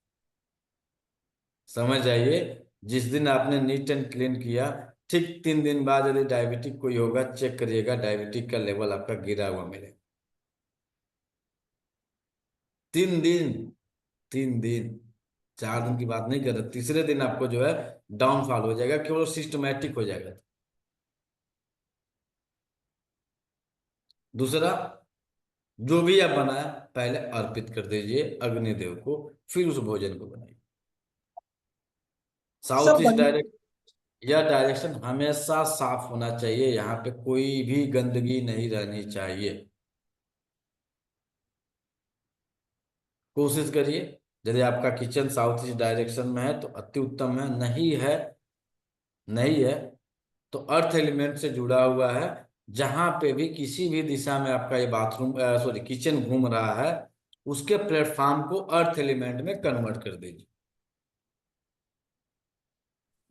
समझ आइए, जिस दिन आपने नीट एंड क्लीन किया, ठीक 3 दिन बाद यदि डायबिटिक कोई होगा, चेक करिएगा, डायबिटिक का लेवल आपका गिरा हुआ मिलेगा। 3 दिन, 3 दिन, 4 दिन की बात नहीं कर रहे, तीसरे दिन आपको जो है डाउनफॉल हो जाएगा, केवल सिस्टमैटिक हो जाएगा। दूसरा, जो भी आप बनाए पहले अर्पित कर दीजिए अग्निदेव को, फिर उस भोजन को बनाइए। साउथ ईस्ट डायरेक्ट यह डायरेक्शन हमेशा साफ होना चाहिए, यहाँ पे कोई भी गंदगी नहीं रहनी चाहिए। कोशिश करिए, यदि आपका किचन साउथ ईस्ट डायरेक्शन में है तो अति उत्तम है, नहीं है तो अर्थ एलिमेंट से जुड़ा हुआ है। जहां पे भी किसी भी दिशा में आपका ये बाथरूम किचन घूम रहा है, उसके प्लेटफॉर्म को अर्थ एलिमेंट में कन्वर्ट कर दीजिए।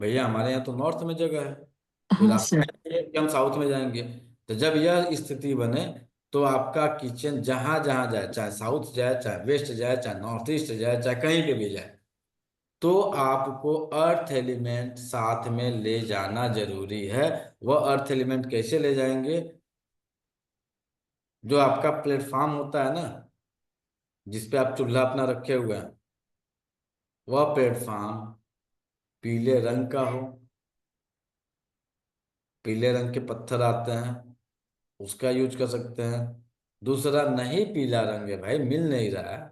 भैया हमारे यहाँ तो नॉर्थ में जगह है, कोई हाँ रास्ता सर। नहीं है कि हम साउथ में जाएंगे। तो जब यह स्थिति बने, तो आपका किचन जहां जहां जाए, चाहे साउथ जाए, चाहे वेस्ट जाए, चाहे नॉर्थ ईस्ट जाए, चाहे कहीं पे भी जाए, तो आपको अर्थ एलिमेंट साथ में ले जाना जरूरी है। वह अर्थ एलिमेंट कैसे ले जाएंगे? जो आपका प्लेटफॉर्म होता है ना, जिसपे आप चूल्हा अपना रखे हुए हैं, वह प्लेटफॉर्म पीले रंग का हो, पीले रंग के पत्थर आते हैं, उसका यूज कर सकते हैं। दूसरा, नहीं पीला रंग है भाई, मिल नहीं रहा है,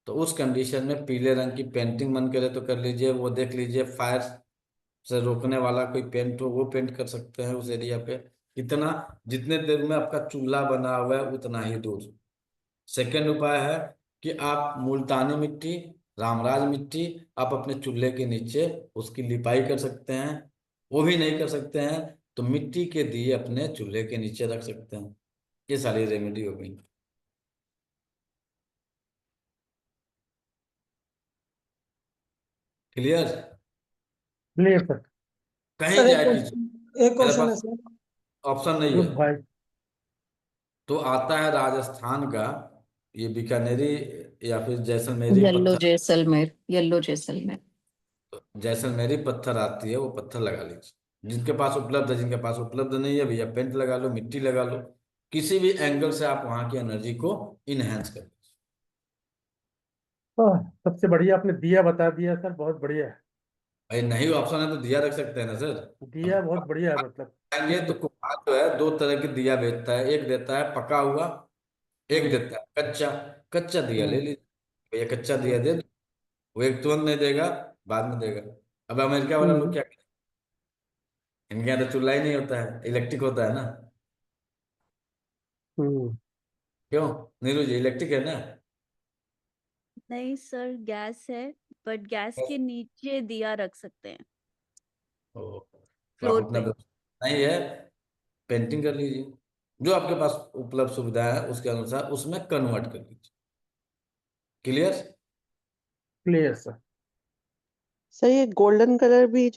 तो उस कंडीशन में पीले रंग की पेंटिंग मन करे तो कर लीजिए। वो देख लीजिए फायर से रोकने वाला कोई पेंट हो, वो पेंट कर सकते हैं उस एरिया पे। इतना, जितने देर में आपका चूल्हा बना हुआ है उतना ही दूर। सेकेंड उपाय है कि आप मुल्तानी मिट्टी, रामराज मिट्टी, आप अपने चूल्हे के नीचे उसकी लिपाई कर सकते हैं। वो भी नहीं कर सकते हैं तो मिट्टी के दिए अपने चूल्हे के नीचे रख सकते हैं। ये सारी रेमेडी हो गई। क्लियर? Clear sir. कहीं सर जाए कीजिए, एक मेरे क्वेश्चन है पास सर। ऑप्शन नहीं है। गुड भाई। तो आता है राजस्थान का ये बीकानेरी या फिर जैसलमेरी येलो पत्थर, जैसलमेर, येलो जैसलमेर। जैसलमेरी पत्थर आती है, वो पत्थर लगा लीजिए। जिनके पास उपलब्ध है, जिनके पास उपलब्ध नहीं है भैया पेंट लगा लो, मिट्टी लगा लो, किसी भी एंगल से आप वहां की एनर्जी को इनहेंस कर लीजिए। सबसे बढ़िया आपने दिया बता दिया सर, बहुत बढ़िया है। भाई नहीं ऑप्शन है तो दिया रख सकते हैं ना सर। दिया बहुत बढ़िया है मतलब। आएंगे तो कुम्हार जो है 2 तरह की दिया बेचता है, एक देता है पका हुआ, एक हम्म, देता है कच्चा। कच्चा दिया ले हम्म, लीजिए, भैया कच्चा दिया हम्म, दे दो। वो एक तुरंत नहीं देगा, बाद में देगा। अब अमेरिका वाला लोग हम्म, क्या करें? इनके यहाँ तो चूल्हा ही नहीं होता है, इलेक्ट्रिक होता है ना। हम्म। क्यों नीरू जी, इलेक्ट्रिक है ना? नहीं सर, गैस है, बट गैस के नीचे दिया रख सकते हैं, ओ, तो आप फ्लोर अपना पे। व्यवस्था नहीं है, पेंटिंग कर लीजिए, जो आपके पास उपलब्ध सुविधा है उसके अनुसार उसमें कन्वर्ट कर लीजिए। क्लियर? Clear sir. सर ये गोल्डन कलर भी